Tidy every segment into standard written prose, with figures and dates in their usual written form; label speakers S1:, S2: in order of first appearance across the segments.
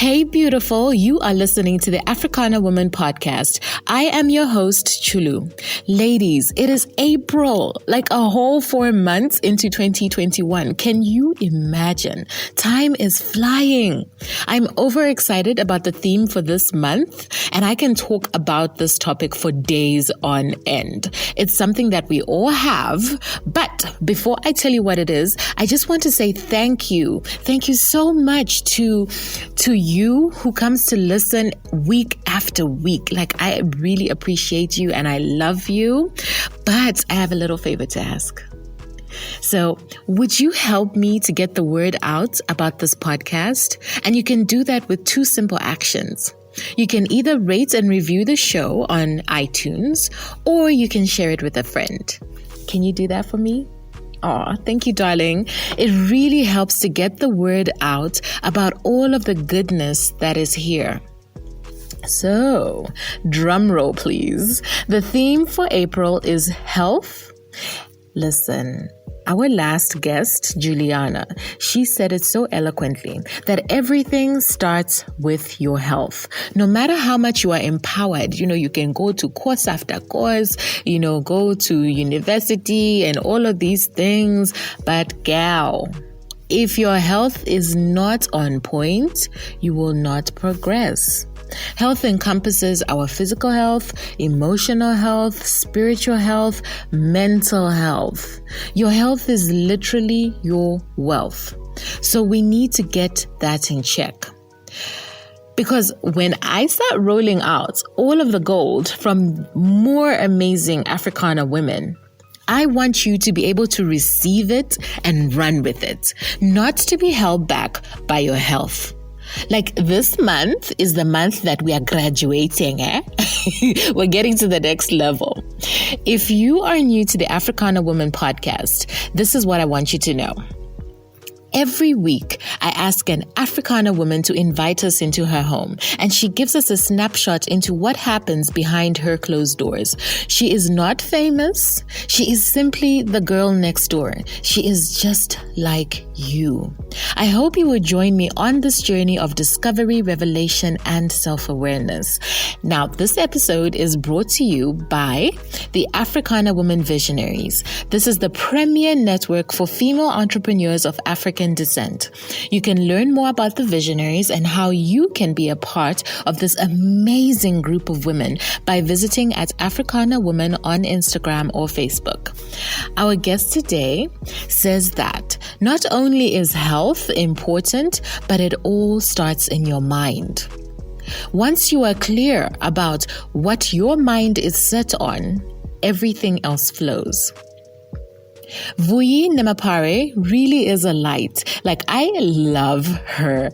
S1: Hey, beautiful. You are listening to the Africana Woman podcast. I am your host, Chulu. Ladies, it is April, like a whole 4 months into 2021. Can you imagine? Time is flying. I'm overexcited about the theme for this month, and I can talk about this topic for days on end. It's something that we all have, but before I tell you what it is, I just want to say thank you. Thank you so much to you who comes to listen week after week. Like, I really appreciate you and I love you, but I have a little favor to ask. So would you help me to get the word out about this podcast? And you can do that with 2 simple actions. You can either rate and review the show on iTunes, or you can share it with a friend. Can you do that for me? Oh, thank you, darling. It really helps to get the word out about all of the goodness that is here. So, drum roll, please. The theme for April is health. Listen, our last guest, Juliana, she said it so eloquently that everything starts with your health. No matter how much you are empowered, you can go to course after course, go to university and all of these things. But gal, if your health is not on point, you will not progress. Health encompasses our physical health, emotional health, spiritual health, mental health. Your health is literally your wealth. So we need to get that in check. Because when I start rolling out all of the gold from more amazing Africana women, I want you to be able to receive it and run with it, not to be held back by your health. Like, this month is the month that we are graduating, We're getting to the next level. If you are new to the Africana Woman podcast, this is what I want you to know. Every week, I ask an Africana woman to invite us into her home, and she gives us a snapshot into what happens behind her closed doors. She is not famous. She is simply the girl next door. She is just like you. I hope you will join me on this journey of discovery, revelation, and self-awareness. Now, this episode is brought to you by the Africana Women Visionaries. This is the premier network for female entrepreneurs of African descent. You can learn more about the Visionaries and how you can be a part of this amazing group of women by visiting at Africana Women on Instagram or Facebook. Our guest today says that not only is health important, but it all starts in your mind. Once you are clear about what your mind is set on, everything else flows. Vuyi Nemapare really is a light. Like, I love her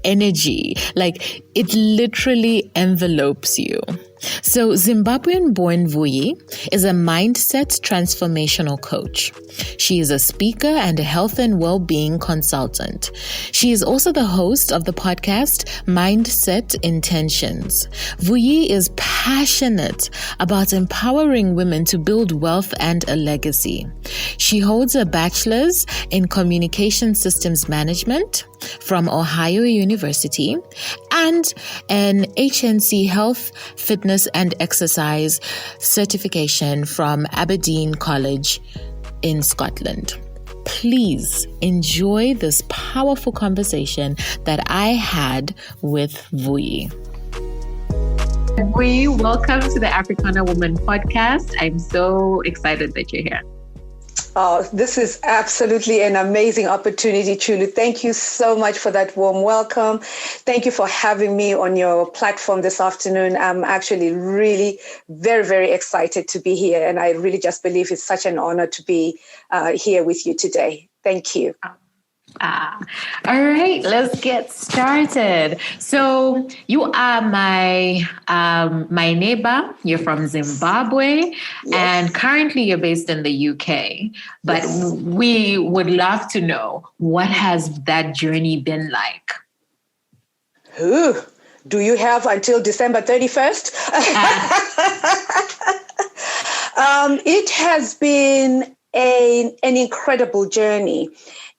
S1: energy. Like, it literally envelopes you. So Zimbabwean-born Vuyi is a mindset transformational coach. She is a speaker and a health and well-being consultant. She is also the host of the podcast Mindset Intentions. Vuyi is passionate about empowering women to build wealth and a legacy. She holds a bachelor's in communication systems management from Ohio University and an HNC health, fitness and exercise certification from Aberdeen College in Scotland. Please enjoy this powerful conversation that I had with Vuyi. Vuyi, welcome to the Africana Woman podcast. I'm so excited that you're here.
S2: Oh, this is absolutely an amazing opportunity, Chulu. Thank you so much for that warm welcome. Thank you for having me on your platform this afternoon. I'm actually really very, very excited to be here. And I really just believe it's such an honor to be here with you today. Thank you.
S1: All right, let's get started. So you are my neighbor. You're from Zimbabwe, yes. And currently you're based in the UK. But yes. We would love to know, what has that journey been like?
S2: Ooh, do you have until December 31st? It has been an incredible journey.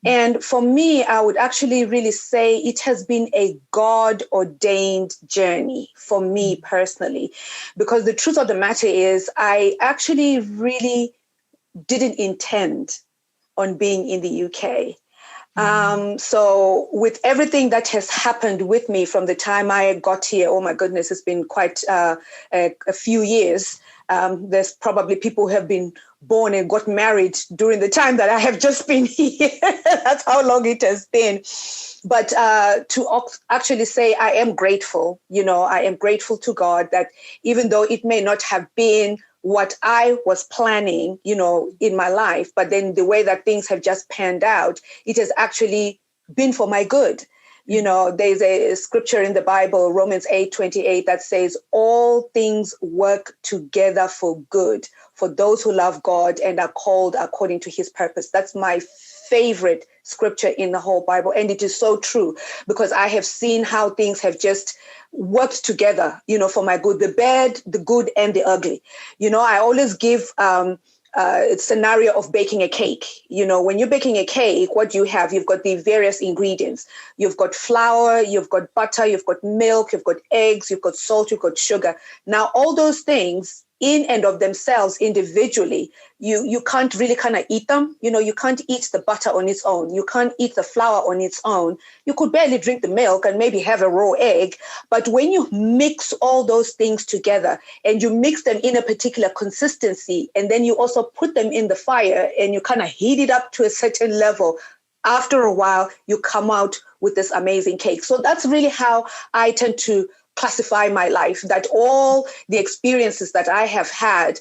S2: And for me, I would actually really say it has been a God-ordained journey for me personally, because the truth of the matter is I actually really didn't intend on being in the UK. So with everything that has happened with me from the time I got here, oh my goodness, it's been quite a few years. There's probably people who have been born and got married during the time that I have just been here. That's how long it has been. But to actually say I am grateful, I am grateful to God that even though it may not have been what I was planning, in my life, but then the way that things have just panned out, it has actually been for my good. There's a scripture in the Bible, Romans 8:28, that says, all things work together for good for those who love God and are called according to his purpose. That's my favorite scripture in the whole Bible. And it is so true, because I have seen how things have just worked together, for my good, the bad, the good, and the ugly. I always give a scenario of baking a cake. When you're baking a cake, what do you have? You've got the various ingredients. You've got flour, you've got butter, you've got milk, you've got eggs, you've got salt, you've got sugar. Now, all those things in and of themselves individually, you can't really kind of eat them. You can't eat the butter on its own. You can't eat the flour on its own. You could barely drink the milk and maybe have a raw egg. But when you mix all those things together and you mix them in a particular consistency, and then you also put them in the fire and you kind of heat it up to a certain level, after a while, you come out with this amazing cake. So that's really how I tend to classify my life, that all the experiences that I have had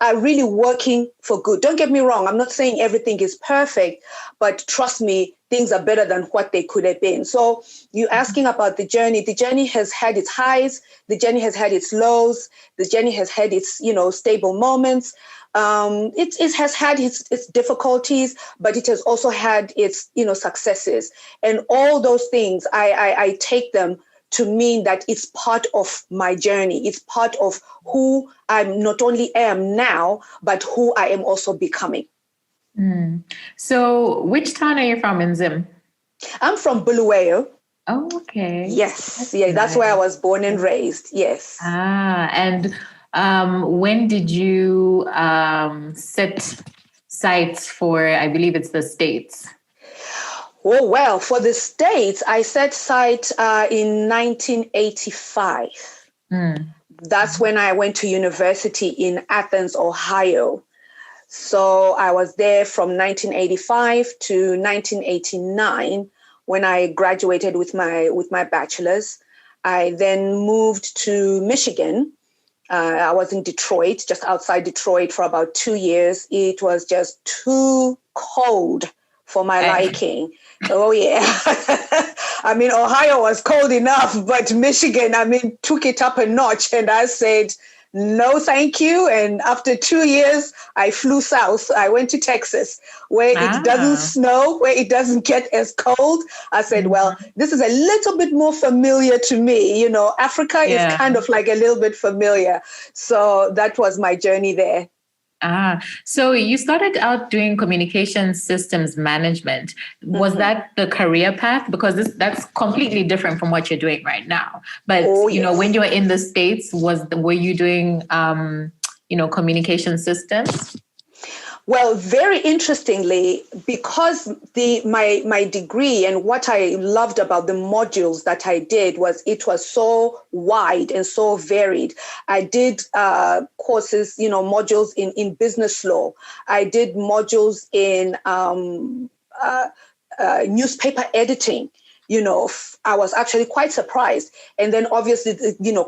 S2: are really working for good. Don't get me wrong. I'm not saying everything is perfect, but trust me, things are better than what they could have been. So you're asking about the journey. The journey has had its highs. The journey has had its lows. The journey has had its, stable moments. It has had its difficulties, but it has also had its, successes. And all those things, I take them to mean that it's part of my journey. It's part of who I not only am now, but who I am also becoming.
S1: So which town are you from in Zim?
S2: I'm from Bulawayo.
S1: Oh, okay.
S2: Yes. That's where I was born and raised. Yes.
S1: And when did you set sights for, I believe it's the States?
S2: Oh, well, for the States, I set sight in 1985. That's when I went to university in Athens, Ohio. So I was there from 1985 to 1989 when I graduated with my bachelor's. I then moved to Michigan. I was in Detroit, just outside Detroit, for about 2 years. It was just too cold for my liking. Oh, yeah. I mean, Ohio was cold enough, but Michigan, took it up a notch. And I said, no, thank you. And after 2 years, I flew south. I went to Texas, where it doesn't snow, where it doesn't get as cold. I said, well, this is a little bit more familiar to me. Africa is kind of like a little bit familiar. So that was my journey there.
S1: So you started out doing communication systems management. Was that the career path? Because that's completely different from what you're doing right now. But, when you were in the States, were you doing, communication systems?
S2: Well, very interestingly, because my degree and what I loved about the modules that I did was it was so wide and so varied. I did courses, modules in business law. I did modules in newspaper editing. I was actually quite surprised. And then obviously,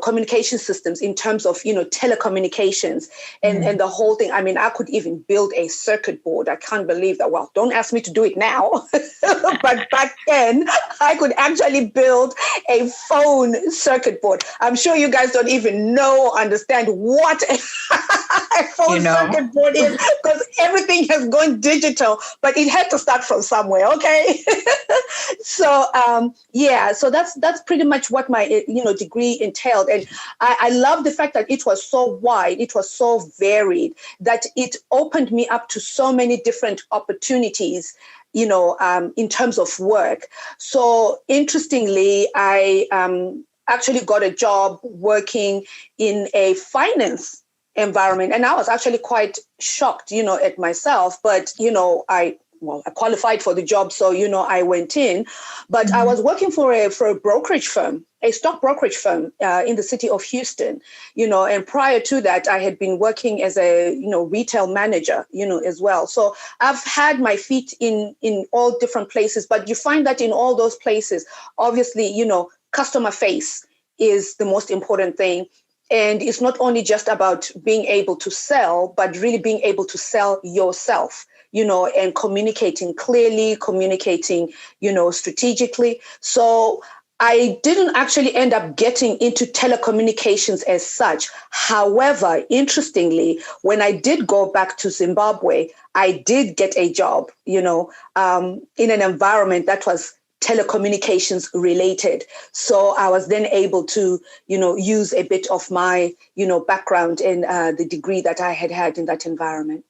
S2: communication systems in terms of, telecommunications and the whole thing. I could even build a circuit board. I can't believe that. Well, don't ask me to do it now. But back then, I could actually build a phone circuit board. I'm sure you guys don't even understand what a phone circuit board is, because everything has gone digital, but it had to start from somewhere. Okay. So, so that's pretty much what my, degree entailed. And I love the fact that it was so wide, it was so varied, that it opened me up to so many different opportunities, in terms of work. So interestingly, I actually got a job working in a finance environment. And I was actually quite shocked, at myself, but, I qualified for the job. So, I went in, but I was working for a brokerage firm, a stock brokerage firm in the city of Houston, and prior to that, I had been working as a, retail manager, as well. So I've had my feet in all different places, but you find that in all those places, obviously, customer face is the most important thing. And it's not only just about being able to sell, but really being able to sell yourself, and communicating clearly, communicating, strategically. So I didn't actually end up getting into telecommunications as such. However, interestingly, when I did go back to Zimbabwe, I did get a job, in an environment that was telecommunications related. So I was then able to, use a bit of my, background in the degree that I had in that environment.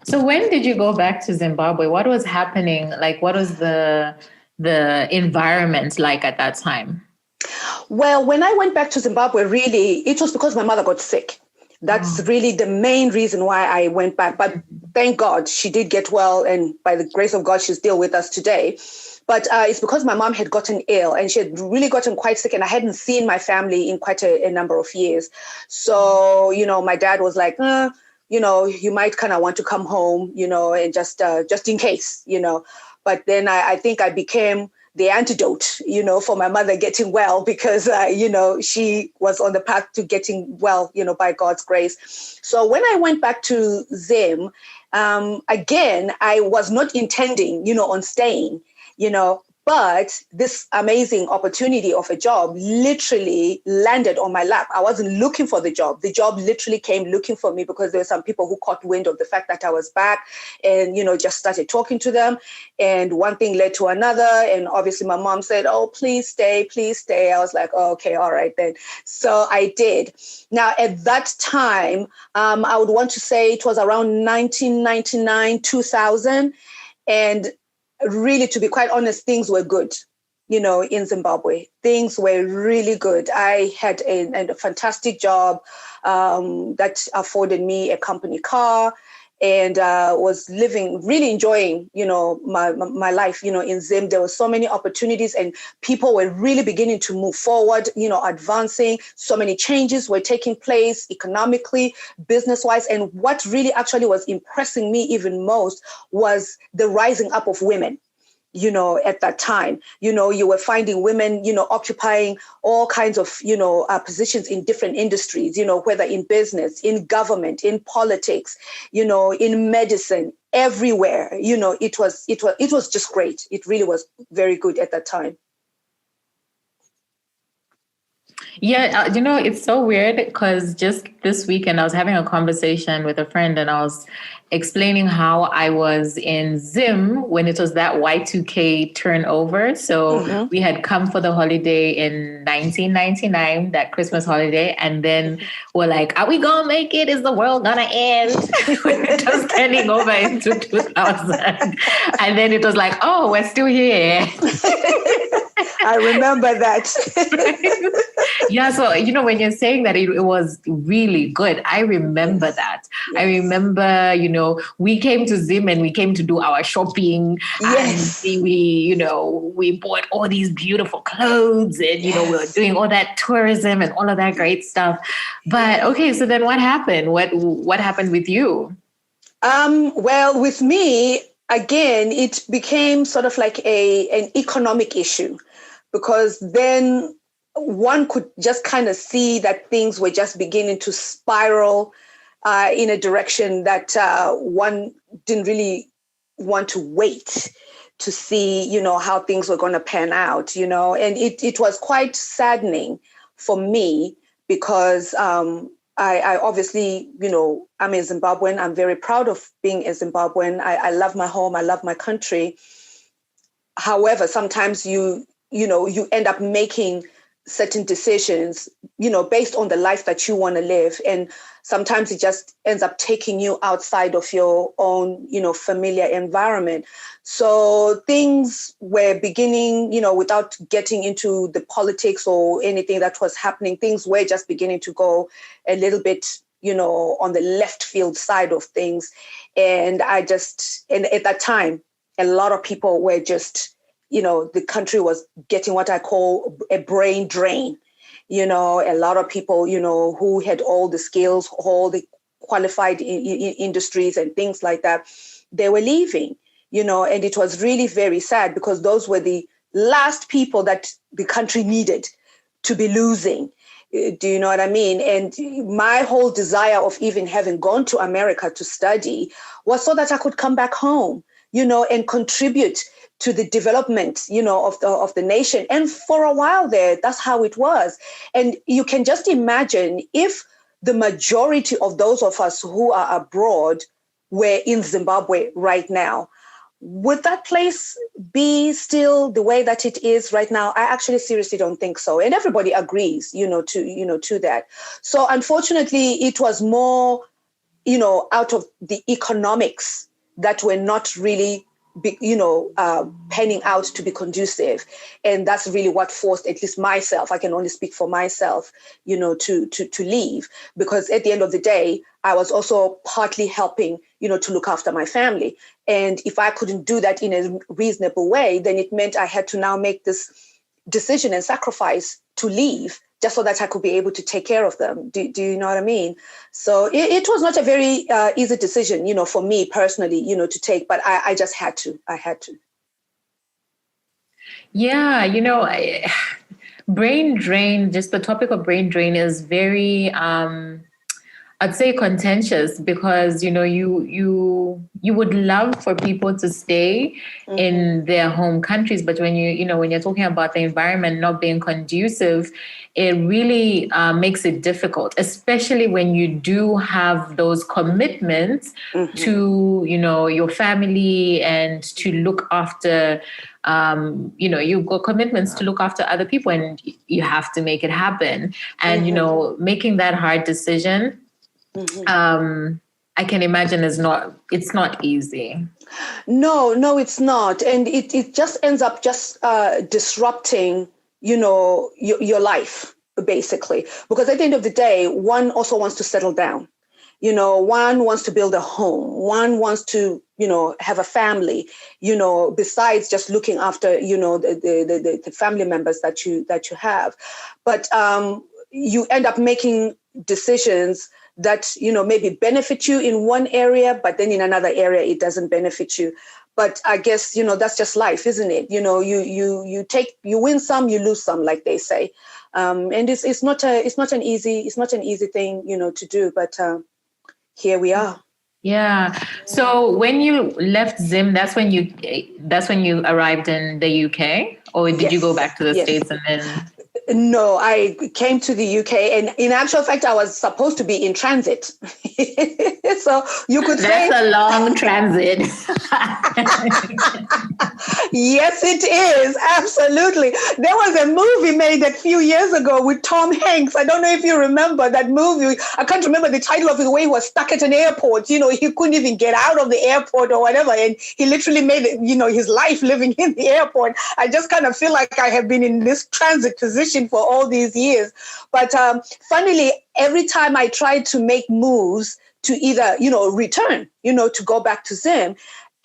S1: So when did you go back to Zimbabwe? What was happening? Like, what was the environment like at that time?
S2: Well, when I went back to Zimbabwe, really, it was because my mother got sick. That's really the main reason why I went back. But thank God she did get well. And by the grace of God, she's still with us today. But it's because my mom had gotten ill and she had really gotten quite sick. And I hadn't seen my family in quite a number of years. So, my dad was like, you might kind of want to come home, and just in case, But then I think I became the antidote, for my mother getting well, because, she was on the path to getting well, by God's grace. So when I went back to Zim, again, I was not intending, on staying, but this amazing opportunity of a job literally landed on my lap. I wasn't looking for the job. The job literally came looking for me because there were some people who caught wind of the fact that I was back and, just started talking to them. And one thing led to another. And obviously my mom said, oh, please stay, please stay. I was like, oh, okay, all right then. So I did. Now, at that time, I would want to say it was around 1999, 2000. And really, to be quite honest, things were good, in Zimbabwe. Things were really good. I had a fantastic job that afforded me a company car and was really enjoying, my life, in Zim. There were so many opportunities and people were really beginning to move forward, advancing. So many changes were taking place economically, business-wise. And what really actually was impressing me even most was the rising up of women. At that time, you were finding women, occupying all kinds of, positions in different industries, whether in business, in government, in politics, in medicine, everywhere, it was just great. It really was very good at that time.
S1: Yeah, it's so weird because just this weekend I was having a conversation with a friend and I was explaining how I was in Zim when it was that Y2K turnover. So we had come for the holiday in 1999, that Christmas holiday. And then we're like, are we going to make it? Is the world going to end? When it was turning over into 2000. And then it was like, oh, we're still here.
S2: I remember that.
S1: Yeah. So, when you're saying that it was really good, I remember that. Yes. I remember, we came to Zim and we came to do our shopping.
S2: Yes.
S1: And we bought all these beautiful clothes and, we were doing all that tourism and all of that great stuff. But okay, so then what happened? What happened with you?
S2: Well, with me, again, it became sort of like an economic issue. Because then one could just kind of see that things were just beginning to spiral in a direction that one didn't really want to wait to see, how things were going to pan out, and it was quite saddening for me because I obviously, I'm a Zimbabwean. I'm very proud of being a Zimbabwean. I love my home. I love my country. However, sometimes you end up making certain decisions, based on the life that you want to live. And sometimes it just ends up taking you outside of your own, familiar environment. So things were beginning, without getting into the politics or anything that was happening, things were just beginning to go a little bit, on the left field side of things. And and at that time, a lot of people were just, the country was getting what I call a brain drain. A lot of people, who had all the skills, all the qualified industries and things like that, they were leaving, and it was really very sad because those were the last people that the country needed to be losing. Do you know what I mean? And my whole desire of even having gone to America to study was so that I could come back home, and contribute to the development, of the nation. And for a while there, that's how it was. And you can just imagine if the majority of those of us who are abroad were in Zimbabwe right now, would that place be still the way that it is right now? I actually seriously don't think so. And everybody agrees, to that. So unfortunately, it was more, out of the economics that were not really panning out to be conducive. And that's really what forced, at least myself, I can only speak for myself, to leave. Because at the end of the day, I was also partly helping, to look after my family. And if I couldn't do that in a reasonable way, then it meant I had to now make this decision and sacrifice to leave just so that I could be able to take care of them. Do you know what I mean? So it was not a very easy decision, for me personally, to take, but I just had to. I had to.
S1: Yeah, brain drain, just the topic of brain drain is very, I'd say contentious because, you would love for people to stay in their home countries. But when when you're talking about the environment not being conducive, it really makes it difficult, especially when you do have those commitments to, your family and to look after, you've got commitments to look after other people and you have to make it happen. And, making that hard decision, I can imagine it's not easy.
S2: No, it's not. And it just ends up just disrupting, your life, basically. Because at the end of the day, one also wants to settle down. One wants to build a home. One wants to, have a family, besides just looking after, the family members that you have. But you end up making decisions that, maybe benefit you in one area, but then in another area, it doesn't benefit you. But I guess, that's just life, isn't it? You win some, you lose some, like they say. And it's not an easy thing, to do, but here we are.
S1: Yeah. So when you left Zim, that's when you arrived in the UK, or did you go back to the States and then?
S2: No, I came to the UK, and in actual fact, I was supposed to be in transit. So you could say
S1: that's a long transit.
S2: Yes, it is. Absolutely. There was a movie made a few years ago with Tom Hanks. I don't know if you remember that movie. I can't remember the title of it, where he was stuck at an airport. He couldn't even get out of the airport or whatever. And he literally made, his life living in the airport. I just kind of feel like I have been in this transit position for all these years. But funnily, every time I tried to make moves to either, return, to go back to Zim,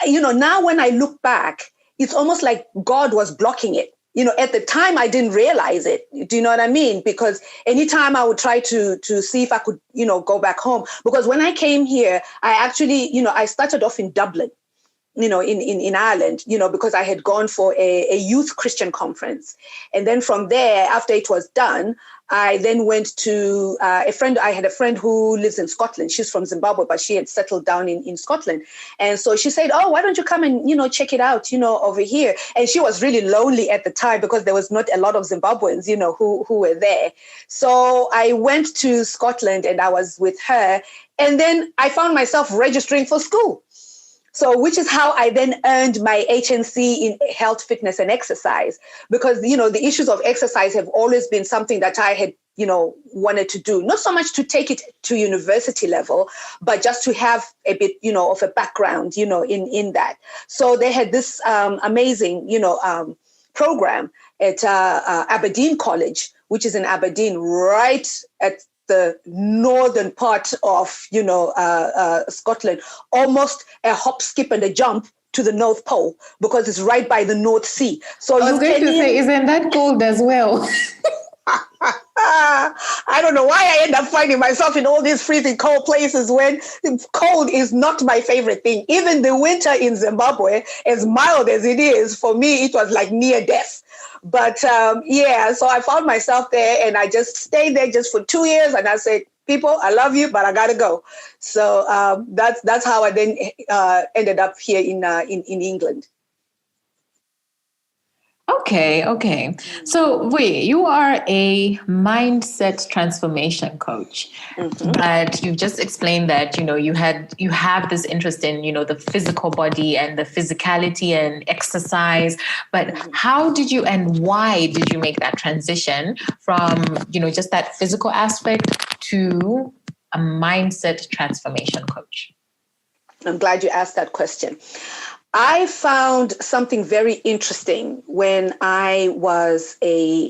S2: now when I look back, it's almost like God was blocking it. At the time, I didn't realize it. Do you know what I mean? Because anytime I would try to see if I could, go back home. Because when I came here, I actually, I started off in Dublin. in Ireland, because I had gone for a youth Christian conference. And then from there, after it was done, I then went to I had a friend who lives in Scotland. She's from Zimbabwe, but she had settled down in Scotland. And so she said, oh, why don't you come and, check it out, over here. And she was really lonely at the time because there was not a lot of Zimbabweans, who were there. So I went to Scotland and I was with her. And then I found myself registering for school. So, which is how I then earned my HNC in health, fitness, and exercise, because, the issues of exercise have always been something that I had, wanted to do, not so much to take it to university level, but just to have a bit, of a background, in that. So they had this amazing, program at Aberdeen College, which is in Aberdeen, right at the northern part of, Scotland, almost a hop, skip, and a jump to the North Pole, because it's right by the North Sea. So
S1: I was going to say, isn't that cold as well?
S2: I don't know why I end up finding myself in all these freezing cold places when cold is not my favorite thing. Even the winter in Zimbabwe, as mild as it is, for me, it was like near death. But so I found myself there and I just stayed there just for 2 years. And I said, people, I love you, but I got to go. So that's how I then ended up here in England.
S1: Okay. So, Vuyi, you are a mindset transformation coach, but you've just explained that, you have this interest in, the physical body and the physicality and exercise, but how did you and why did you make that transition from, just that physical aspect to a mindset transformation coach?
S2: I'm glad you asked that question. I found something very interesting when I was I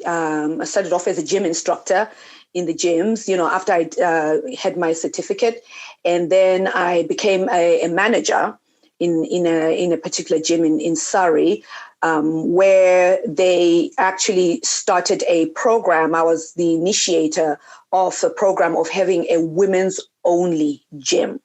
S2: started off as a gym instructor in the gyms, after I had my certificate, and then I became a manager in a particular gym in Surrey, where they actually started a program. I was the initiator of a program of having a women's only gym.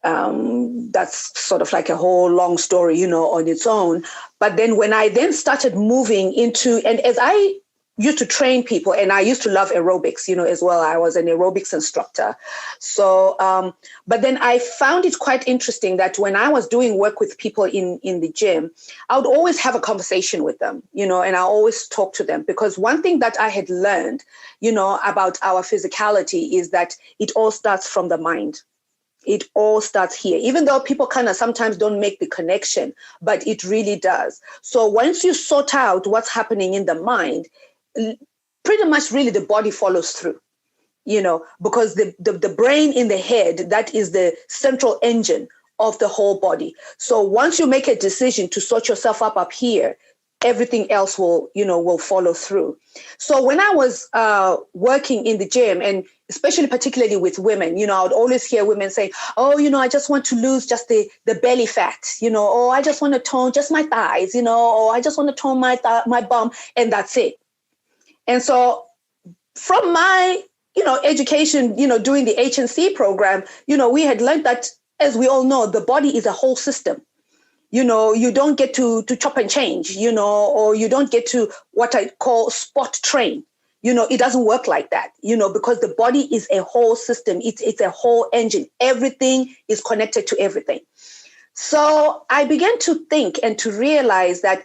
S2: That's sort of like a whole long story, on its own. But then when I then started moving into, and as I used to train people, and I used to love aerobics, as well, I was an aerobics instructor. So, but then I found it quite interesting that when I was doing work with people in the gym, I would always have a conversation with them, and I always talk to them, because one thing that I had learned, about our physicality is that it all starts from the mind. It all starts here, even though people kind of sometimes don't make the connection, but it really does. So once you sort out what's happening in the mind, pretty much really the body follows through, because the brain in the head, that is the central engine of the whole body. So once you make a decision to sort yourself up here, everything else will follow through. So when I was working in the gym, and especially particularly with women, I would always hear women say, oh, I just want to lose just the belly fat, or I just want to tone just my thighs, or I just want to tone my bum, and that's it. And so from my, education, doing the HNC program, we had learned that, as we all know, the body is a whole system. You don't get to chop and change, or you don't get to what I call spot train. It doesn't work like that, because the body is a whole system. It's a whole engine. Everything is connected to everything. So I began to think and to realize that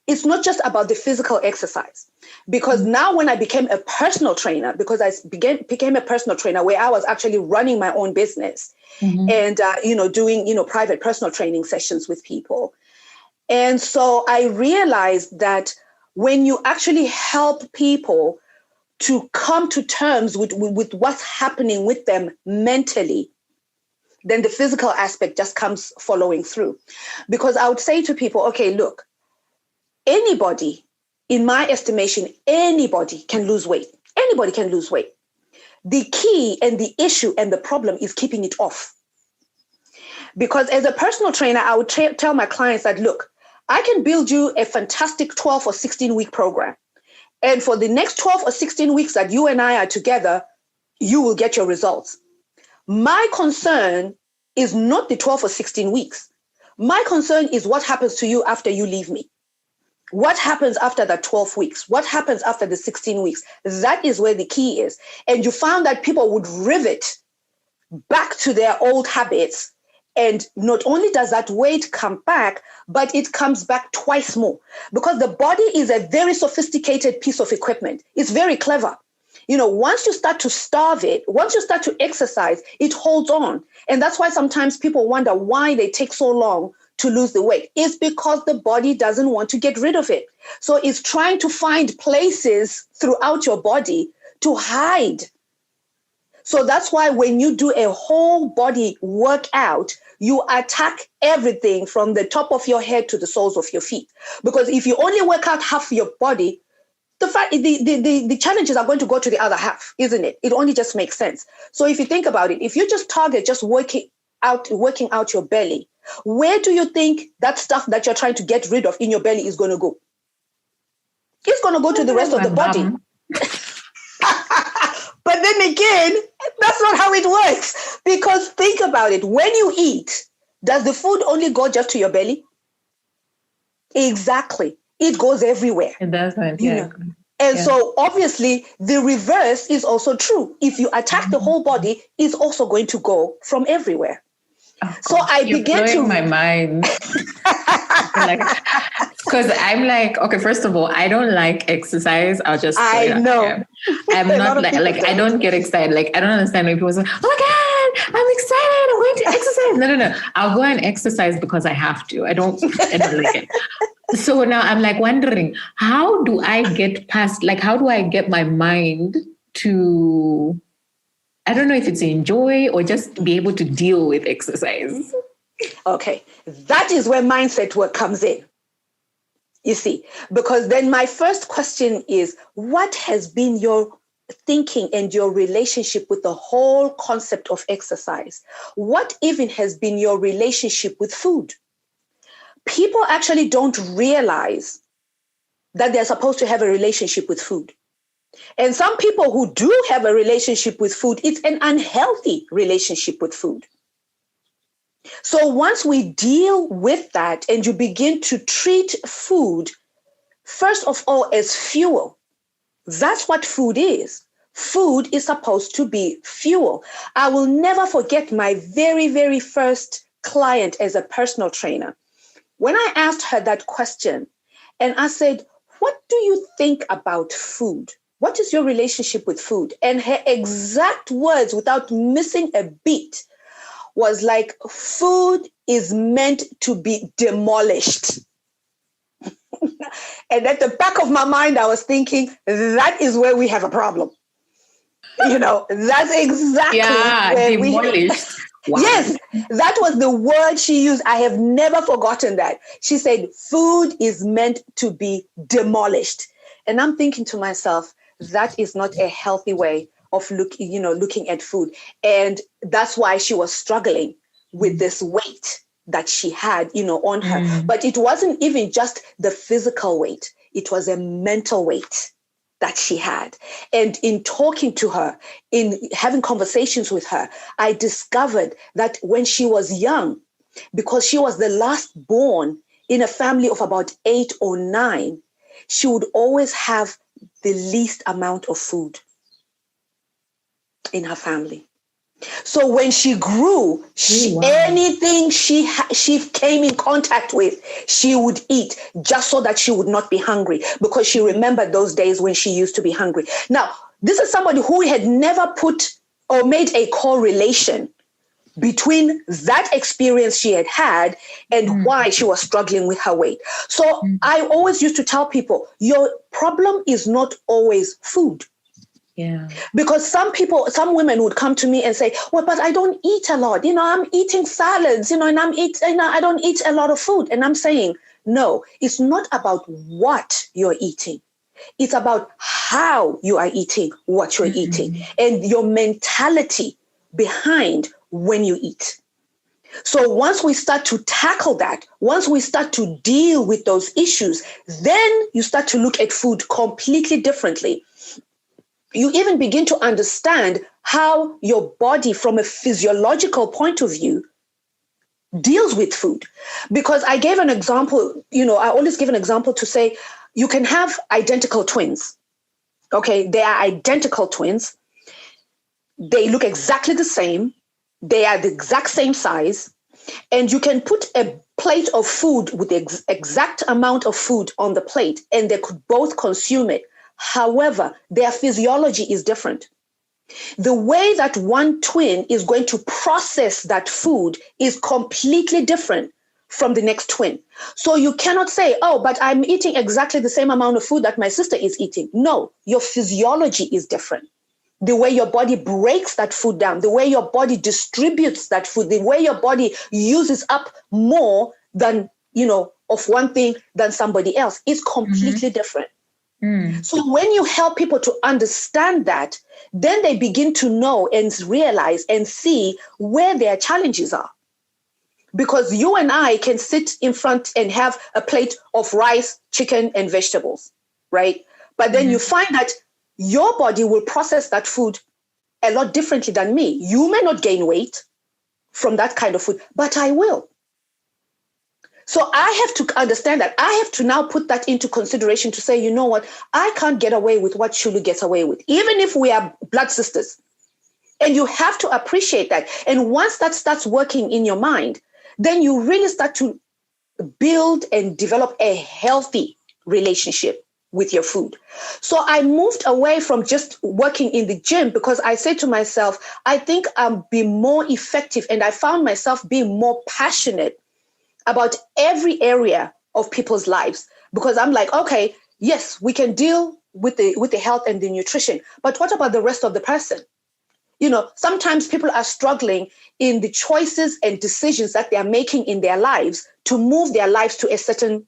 S2: it's not just about the physical exercise, because now when I became a personal trainer, because I became a personal trainer where I was actually running my own business and, doing, private personal training sessions with people. And so I realized that when you actually help people to come to terms with what's happening with them mentally, then the physical aspect just comes following through. Because I would say to people, okay, look, anybody, in my estimation, anybody can lose weight. Anybody can lose weight. The key and the issue and the problem is keeping it off. Because as a personal trainer, I would tell my clients that, look, I can build you a fantastic 12 or 16 week program. And for the next 12 or 16 weeks that you and I are together, you will get your results. My concern is not the 12 or 16 weeks. My concern is what happens to you after you leave me. What happens after the 12 weeks? What happens after the 16 weeks? That is where the key is. And you found that people would rivet back to their old habits. And not only does that weight come back, but it comes back twice more, because the body is a very sophisticated piece of equipment. It's very clever. Once you start to starve it, once you start to exercise, it holds on. And that's why sometimes people wonder why they take so long to lose the weight. It's because the body doesn't want to get rid of it. So it's trying to find places throughout your body to hide. So that's why when you do a whole body workout, you attack everything from the top of your head to the soles of your feet. Because if you only work out half your body, the challenges are going to go to the other half, isn't it? It only just makes sense. So if you think about it, if you just target just working out your belly, where do you think that stuff that you're trying to get rid of in your belly is going to go? It's going to go to the rest of the body. But then again, that's not how it works. Because think about it. When you eat, does the food only go just to your belly? Exactly. It goes everywhere.
S1: It doesn't, yeah.
S2: And so obviously the reverse is also true. If you attack the whole body, it's also going to go from everywhere.
S1: Oh,
S2: so I began to
S1: my mind. Because I'm like, okay, first of all, I don't like exercise. I'll just
S2: I know.
S1: I'm not like I don't get excited. Like I don't understand when people say, oh my God, I'm excited, I'm going to exercise. No. I'll go and exercise because I have to. I don't like it. So now I'm like wondering, how do I get past, how do I get my mind to, I don't know if it's enjoy or just be able to deal with exercise?
S2: Okay, that is where mindset work comes in. You see, because then my first question is, what has been your thinking and your relationship with the whole concept of exercise? What even has been your relationship with food? People actually don't realize that they're supposed to have a relationship with food. And some people who do have a relationship with food, it's an unhealthy relationship with food. So once we deal with that and you begin to treat food, first of all, as fuel, that's what food is. Food is supposed to be fuel. I will never forget my very, very first client as a personal trainer. When I asked her that question and I said, what do you think about food? What is your relationship with food? And her exact words, without missing a beat, was like, food is meant to be demolished. And at the back of my mind, I was thinking, that is where we have a problem. That's exactly where
S1: demolished.
S2: Wow. Yes, that was the word she used. I have never forgotten that. She said, food is meant to be demolished. And I'm thinking to myself, that is not a healthy way of looking at food. And that's why she was struggling with this weight that she had, on her. But it wasn't even just the physical weight. It was a mental weight that she had. And in talking to her, in having conversations with her, I discovered that when she was young, because she was the last born in a family of about 8 or 9, she would always have the least amount of food in her family. So when she grew, anything she came in contact with, she would eat just so that she would not be hungry, because she remembered those days when she used to be hungry. Now, this is somebody who had never put or made a correlation between that experience she had had and why she was struggling with her weight. So I always used to tell people, your problem is not always food.
S1: Yeah.
S2: Because some women would come to me and say, well, but I don't eat a lot. I'm eating salads, and I don't eat a lot of food. And I'm saying, no, it's not about what you're eating. It's about how you are eating what you're eating and your mentality behind when you eat. So once we start to tackle that, once we start to deal with those issues, then you start to look at food completely differently. You even begin to understand how your body, from a physiological point of view, deals with food. Because I gave an example, I always give an example to say, you can have identical twins. Okay, they are identical twins. They look exactly the same. They are the exact same size. And you can put a plate of food with the exact amount of food on the plate, and they could both consume it. However, their physiology is different. The way that one twin is going to process that food is completely different from the next twin. So you cannot say, oh, but I'm eating exactly the same amount of food that my sister is eating. No, your physiology is different. The way your body breaks that food down, the way your body distributes that food, the way your body uses up more than, of one thing than somebody else is completely different. So when you help people to understand that, then they begin to know and realize and see where their challenges are. Because you and I can sit in front and have a plate of rice, chicken, and vegetables, right? But then you find that your body will process that food a lot differently than me. You may not gain weight from that kind of food, but I will. So I have to understand that. I have to now put that into consideration to say, you know what? I can't get away with what Chulu gets away with, even if we are blood sisters. And you have to appreciate that. And once that starts working in your mind, then you really start to build and develop a healthy relationship with your food. So I moved away from just working in the gym because I said to myself, I think I'll be more effective. And I found myself being more passionate about every area of people's lives, because I'm like, okay, yes, we can deal with the health and the nutrition, but what about the rest of the person? Sometimes people are struggling in the choices and decisions that they are making in their lives to move their lives to a certain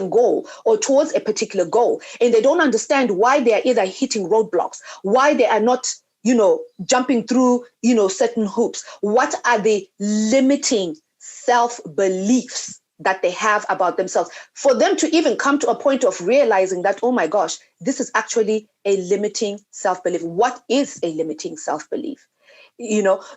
S2: goal or towards a particular goal. And they don't understand why they are either hitting roadblocks, why they are not, jumping through, certain hoops. What are the limiting self-beliefs that they have about themselves, for them to even come to a point of realizing that, oh my gosh, this is actually a limiting self-belief. What is a limiting self-belief?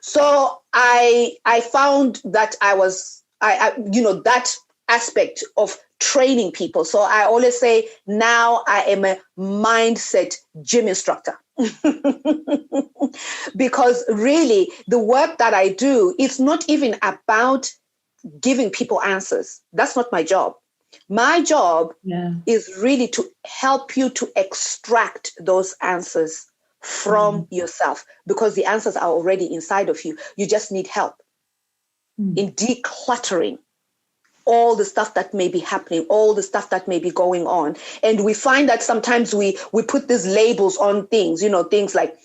S2: So I found that that aspect of training people. So I always say now I am a mindset gym instructor. Because really the work that I do, it's not even about giving people answers. That's not my job. My job is really to help you to extract those answers from yourself, because the answers are already inside of you. You just need help in decluttering all the stuff that may be happening, all the stuff that may be going on. And we find that sometimes we put these labels on things, things like,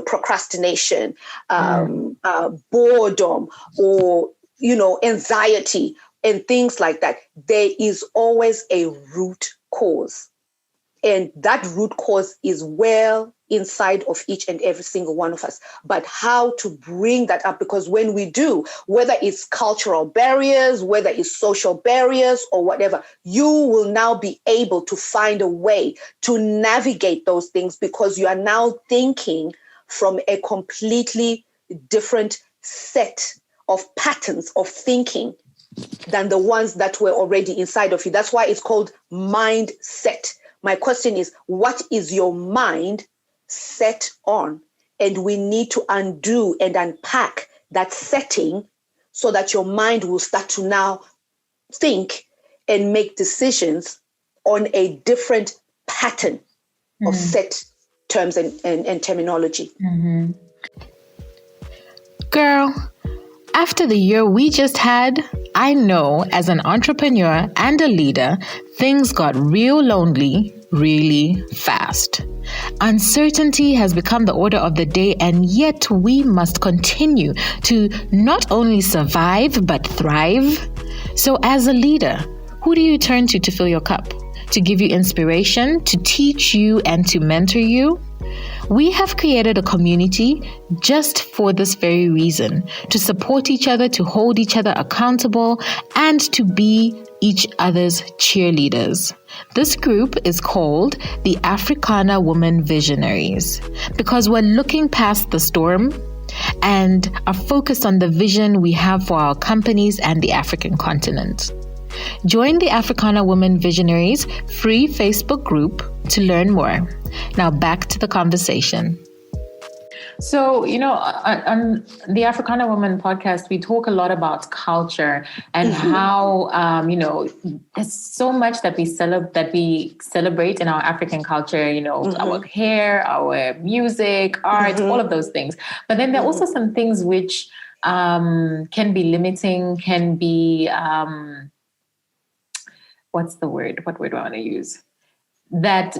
S2: procrastination, boredom, or, anxiety and things like that. There is always a root cause. And that root cause is well inside of each and every single one of us. But how to bring that up? Because when we do, whether it's cultural barriers, whether it's social barriers or whatever, you will now be able to find a way to navigate those things, because you are now thinking from a completely different set of patterns of thinking than the ones that were already inside of you. That's why it's called mindset. My question is, what is your mind set on? And we need to undo and unpack that setting so that your mind will start to now think and make decisions on a different pattern of set terms and terminology.
S1: Girl, after the year we just had, I know as an entrepreneur and a leader, things got real lonely really fast. Uncertainty has become the order of the day, and yet we must continue to not only survive but thrive. So as a leader, who do you turn to fill your cup? To give you inspiration, to teach you, and to mentor you? We have created a community just for this very reason, to support each other, to hold each other accountable, and to be each other's cheerleaders. This group is called the Africana Women Visionaries because we're looking past the storm and are focused on the vision we have for our companies and the African continent. Join the Africana Women Visionaries free Facebook group to learn more. Now back to the conversation. So, on the Africana Women podcast, we talk a lot about culture and how, there's so much that we celebrate in our African culture, our hair, our music, art, all of those things. But then there are also some things which can be limiting, can be, what's the word? What word do I want to use? That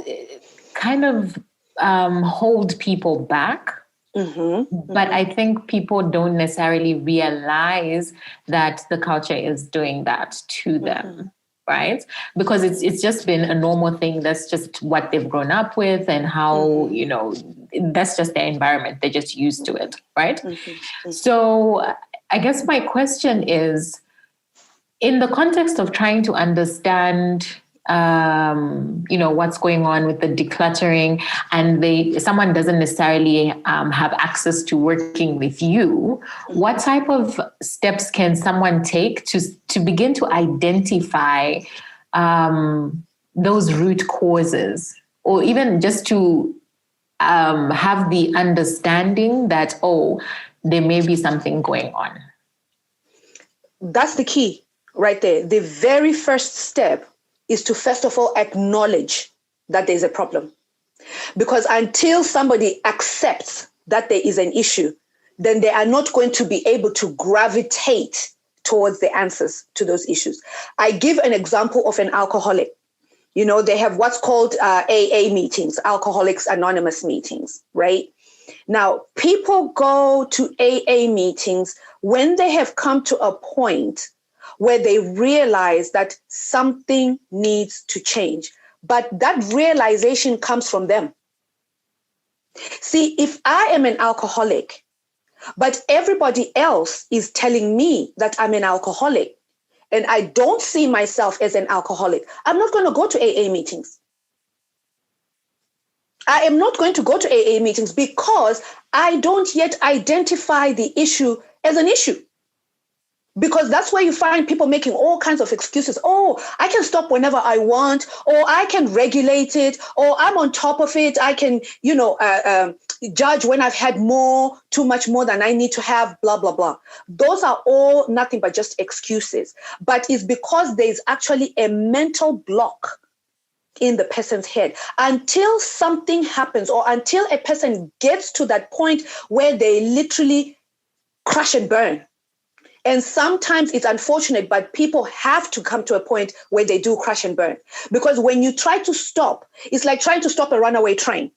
S1: kind of hold people back. But I think people don't necessarily realize that the culture is doing that to them, right? Because it's just been a normal thing. That's just what they've grown up with and how, that's just their environment. They're just used to it, right? So I guess my question is, in the context of trying to understand what's going on with the decluttering, and someone doesn't necessarily have access to working with you, what type of steps can someone take to begin to identify those root causes, or even just to have the understanding that, there may be something going on?
S2: That's the key right there. The very first step is to, first of all, acknowledge that there's a problem. Because until somebody accepts that there is an issue, then they are not going to be able to gravitate towards the answers to those issues. I give an example of an alcoholic. They have what's called AA meetings, Alcoholics Anonymous meetings, right? Now, people go to AA meetings when they have come to a point where they realize that something needs to change. But that realization comes from them. See, if I am an alcoholic, but everybody else is telling me that I'm an alcoholic, and I don't see myself as an alcoholic, I'm not going to go to AA meetings. I am not going to go to AA meetings because I don't yet identify the issue as an issue. Because that's where you find people making all kinds of excuses. I can stop whenever I want, or I can regulate it, or I'm on top of it. I can, judge when I've had too much more than I need to have, blah, blah, blah. Those are all nothing but just excuses. But it's because there's actually a mental block in the person's head. Until something happens, or until a person gets to that point where they literally crash and burn. And sometimes it's unfortunate, but people have to come to a point where they do crash and burn. Because when you try to stop, it's like trying to stop a runaway train.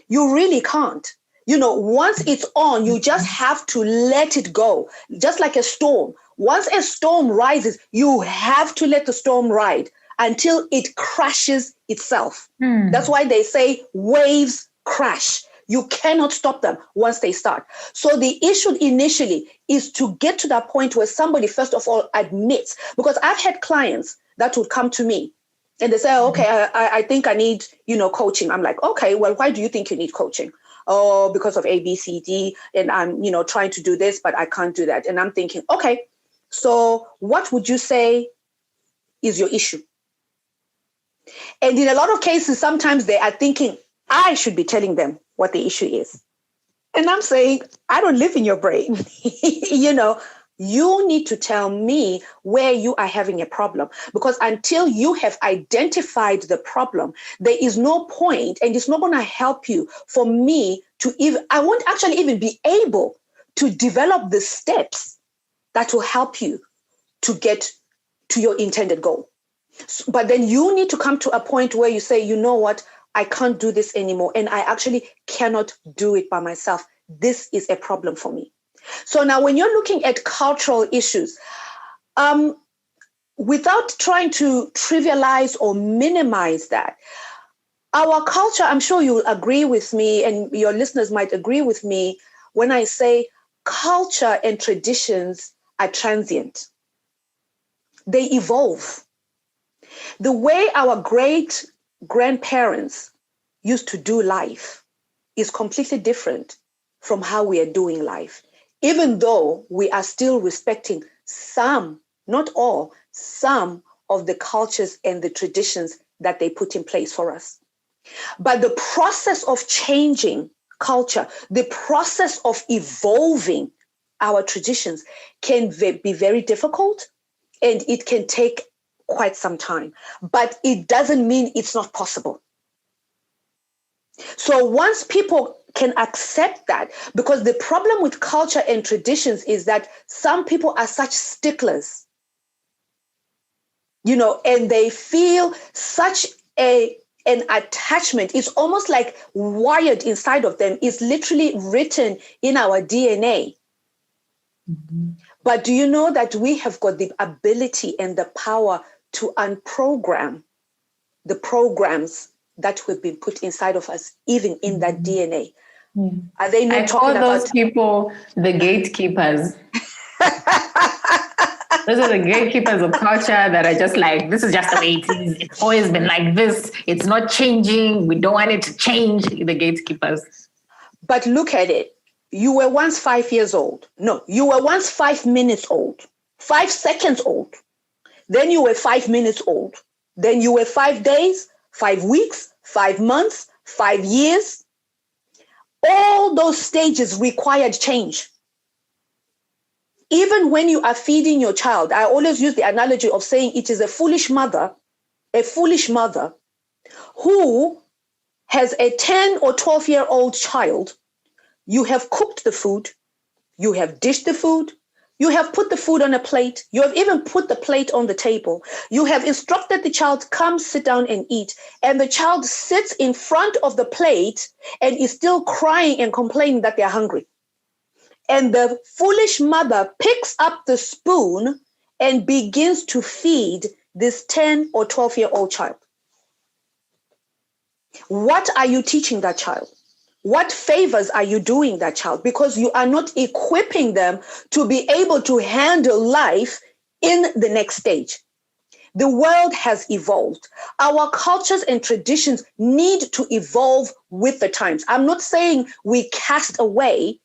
S2: You really can't. Once it's on, you just have to let it go. Just like a storm. Once a storm rises, you have to let the storm ride until it crashes itself. That's why they say waves crash. You cannot stop them once they start. So the issue initially is to get to that point where somebody, first of all, admits, because I've had clients that would come to me and they say, okay, I think I need, coaching. I'm like, okay, well, why do you think you need coaching? Oh, because of A, B, C, D, and I'm, trying to do this, but I can't do that. And I'm thinking, okay, so what would you say is your issue? And in a lot of cases, sometimes they are thinking, I should be telling them what the issue is. And I'm saying, I don't live in your brain. You need to tell me where you are having a problem, because until you have identified the problem, there is no point, and it's not going to help you for me I won't actually even be able to develop the steps that will help you to get to your intended goal. But then you need to come to a point where you say, you know what? I can't do this anymore. And I actually cannot do it by myself. This is a problem for me. So now when you're looking at cultural issues, without trying to trivialize or minimize that, our culture, I'm sure you'll agree with me, and your listeners might agree with me when I say culture and traditions are transient. They evolve. The way our great grandparents used to do life is completely different from how we are doing life, even though we are still respecting some, not all, some of the cultures and the traditions that they put in place for us. But the process of changing culture, the process of evolving our traditions can be very difficult, and it can take quite some time. But it doesn't mean it's not possible. So once people can accept that, because the problem with culture and traditions is that some people are such sticklers, and they feel such an attachment. It's almost like wired inside of them. It's literally written in our DNA. Mm-hmm. But do you know that we have got the ability and the power to unprogram the programs that have been put inside of us, even in that DNA?
S1: Mm.
S2: Are they not talking about
S1: those people the gatekeepers? Those are the gatekeepers of culture that are just like, this is just the way it is. It's always been like this. It's not changing. We don't want it to change. The gatekeepers.
S2: But look at it. You were once 5 years old. No, you were once 5 minutes old, 5 seconds old. Then you were 5 minutes old. Then you were 5 days, 5 weeks, 5 months, 5 years. All those stages required change. Even when you are feeding your child, I always use the analogy of saying it is a foolish mother who has a 10 or 12-year-old child. You have cooked the food, you have dished the food, you have put the food on a plate, you have even put the plate on the table. You have instructed the child, come sit down and eat. And the child sits in front of the plate and is still crying and complaining that they're hungry. And the foolish mother picks up the spoon and begins to feed this 10 or 12-year-old child. What are you teaching that child? What favors are you doing that child? Because you are not equipping them to be able to handle life in the next stage. The world has evolved. Our cultures and traditions need to evolve with the times. I'm not saying we cast away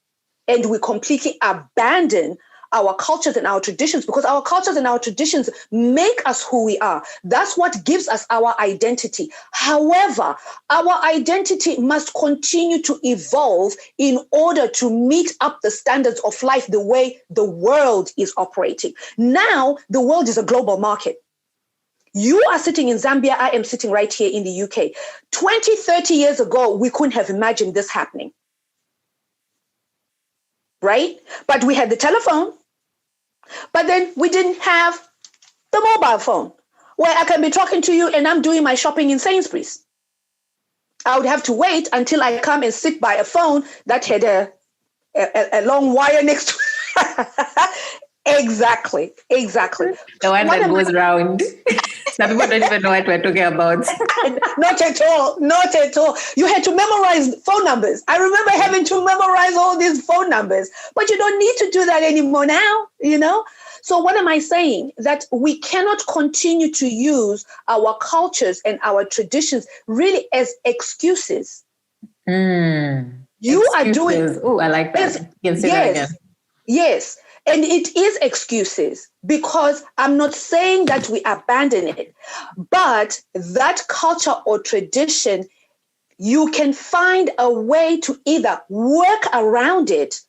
S2: and we completely abandon our cultures and our traditions, because our cultures and our traditions make us who we are. That's what gives us our identity. However, our identity must continue to evolve in order to meet up the standards of life the way the world is operating. Now, the world is a global market. You are sitting in Zambia, I am sitting right here in the UK. 20, 30 years ago, we couldn't have imagined this happening. Right? But we had the telephone. But then we didn't have the mobile phone where I can be talking to you and I'm doing my shopping in Sainsbury's. I would have to wait until I come and sit by a phone that had a long wire next to it. Exactly.
S1: The one that goes round. Some people don't even know what we're talking about.
S2: Not at all. You had to memorize phone numbers. I remember having to memorize all these phone numbers, but you don't need to do that anymore now, So what am I saying? That we cannot continue to use our cultures and our traditions really as excuses. You are doing...
S1: Oh, I like that. You can say that again.
S2: Yes. And it is excuses, because I'm not saying that we abandon it, but that culture or tradition, you can find a way to either work around it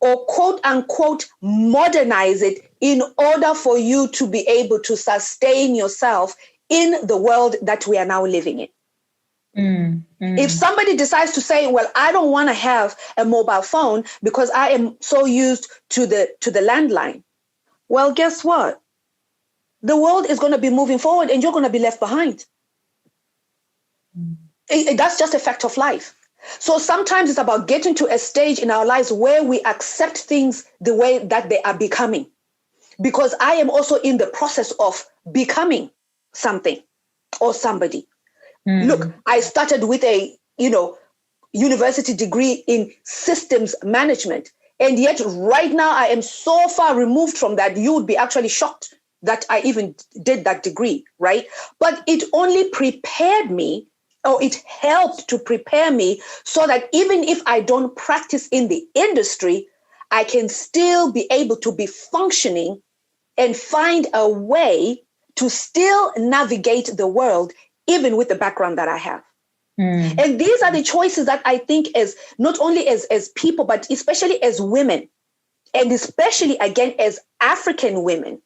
S2: or quote unquote modernize it in order for you to be able to sustain yourself in the world that we are now living in. If somebody decides to say, well, I don't want to have a mobile phone because I am so used to the landline. Well, guess what? The world is going to be moving forward and you're going to be left behind. That's just a fact of life. So sometimes it's about getting to a stage in our lives where we accept things the way that they are becoming. Because I am also in the process of becoming something or somebody. Look, I started with a, university degree in systems management. And yet right now I am so far removed from that. You would be actually shocked that I even did that degree, right? But it only prepared me or it helped to prepare me so that even if I don't practice in the industry, I can still be able to be functioning and find a way to still navigate the world, even with the background that I have. And these are the choices that I think as not only as people, but especially as women, and especially again as African women,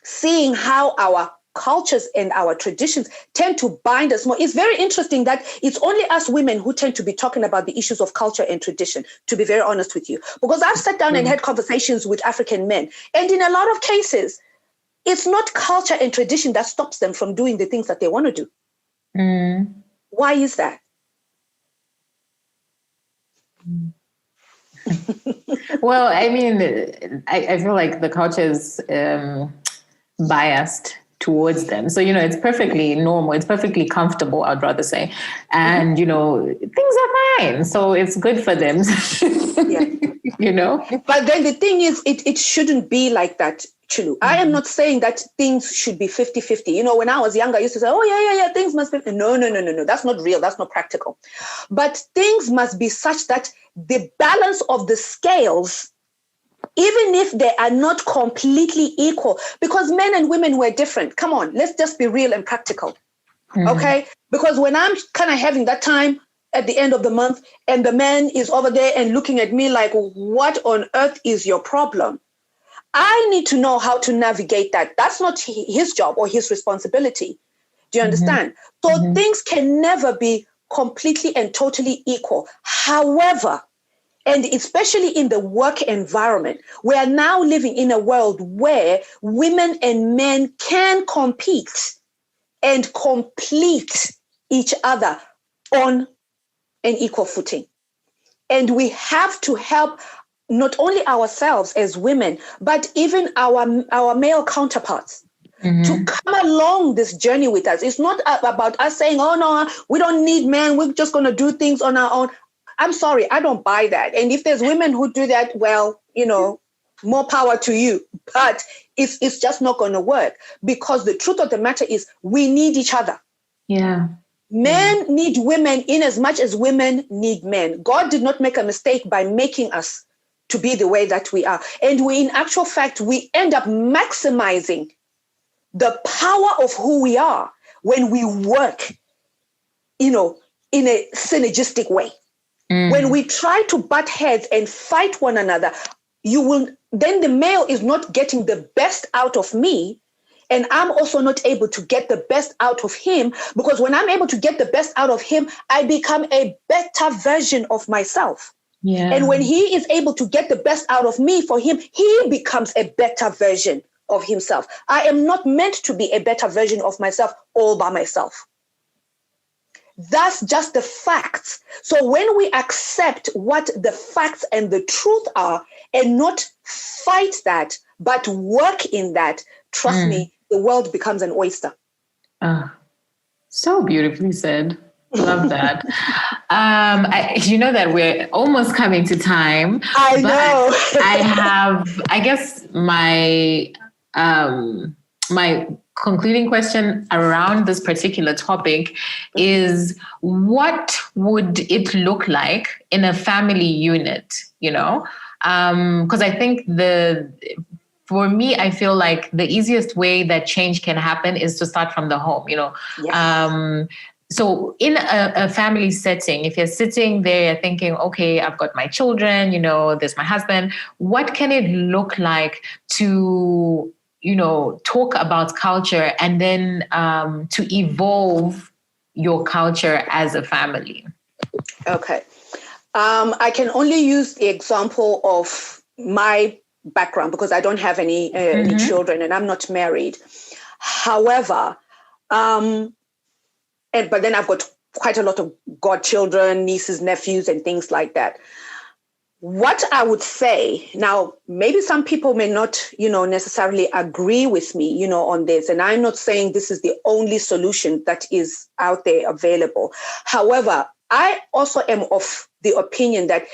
S2: seeing how our cultures and our traditions tend to bind us more. It's very interesting that it's only us women who tend to be talking about the issues of culture and tradition, to be very honest with you. Because I've sat down and had conversations with African men, and in a lot of cases, it's not culture and tradition that stops them from doing the things that they want to do. Why is that?
S1: Well, I mean, I feel like the culture is biased towards them. So, it's perfectly normal. It's perfectly comfortable, I'd rather say. And, things are fine. So it's good for them.
S2: But then the thing is, it shouldn't be like that, Chulu. I am not saying that things should be 50-50. When I was younger, I used to say, oh, yeah, things must be. No. That's not real. That's not practical. But things must be such that the balance of the scales, even if they are not completely equal, because men and women were different. Come on, let's just be real and practical. Okay? Because when I'm kind of having that time at the end of the month and the man is over there and looking at me like, what on earth is your problem? I need to know how to navigate that. That's not his job or his responsibility. Do you understand? So things can never be completely and totally equal. However, and especially in the work environment, we are now living in a world where women and men can compete and complete each other on an equal footing. And we have to help not only ourselves as women, but even our male counterparts to come along this journey with us. It's not about us saying, oh, no, we don't need men. We're just going to do things on our own. I'm sorry, I don't buy that. And if there's women who do that, well, more power to you. But it's just not going to work, because the truth of the matter is we need each other.
S1: Yeah.
S2: Men need women in as much as women need men. God did not make a mistake by making us to be the way that we are. And in actual fact, we end up maximizing the power of who we are when we work, in a synergistic way. When we try to butt heads and fight one another, then the male is not getting the best out of me. And I'm also not able to get the best out of him, because when I'm able to get the best out of him, I become a better version of myself. Yeah. And when he is able to get the best out of me for him, he becomes a better version of himself. I am not meant to be a better version of myself all by myself. That's just the facts. So when we accept what the facts and the truth are and not fight that, but work in that, trust me, the world becomes an oyster.
S1: So beautifully said. Love that. You know that we're almost coming to time.
S2: I know.
S1: I guess my concluding question around this particular topic is, what would it look like in a family unit? Because I think for me, I feel like the easiest way that change can happen is to start from the home, Yes. So in a family setting, if you're sitting there, you're thinking, okay, I've got my children, there's my husband. What can it look like to, talk about culture and then to evolve your culture as a family?
S2: Okay. I can only use the example of my background because I don't have any children and I'm not married. However, but then I've got quite a lot of godchildren, nieces, nephews, and things like that. What I would say now, maybe some people may not, necessarily agree with me, on this. And I'm not saying this is the only solution that is out there available. However, I also am of the opinion that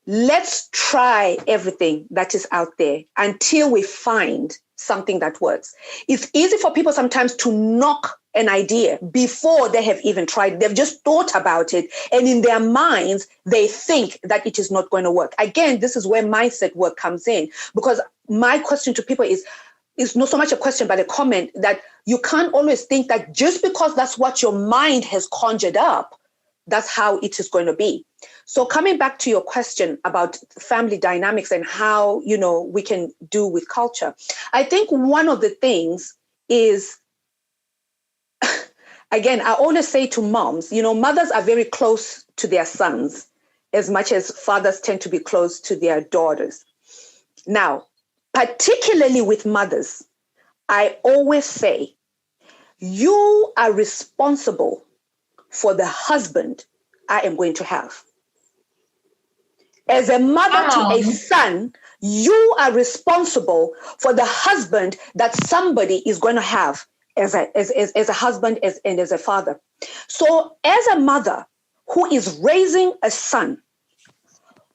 S2: let's try everything that is out there until we find something that works. It's easy for people sometimes to knock an idea before they have even tried it. They've just thought about it, and in their minds, they think that it is not going to work. Again, this is where mindset work comes in, because my question to people is not so much a question, but a comment, that you can't always think that just because that's what your mind has conjured up, that's how it is going to be. So coming back to your question about family dynamics and how, we can do with culture, I think one of the things is, again, I always say to moms, mothers are very close to their sons as much as fathers tend to be close to their daughters. Now, particularly with mothers, I always say, you are responsible for the husband I am going to have. As a mother to a son, you are responsible for the husband that somebody is going to have as a husband and as a father. So as a mother who is raising a son,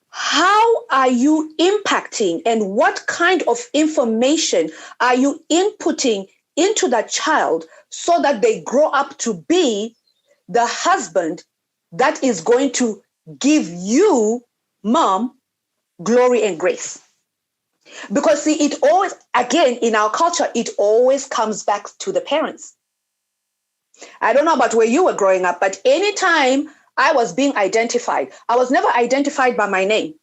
S2: how are you impacting and what kind of information are you inputting into that child so that they grow up to be the husband that is going to give you, mom, glory and grace? Because see, it always, again, in our culture, it always comes back to the parents. I don't know about where you were growing up, but anytime I was being identified, I was never identified by my name.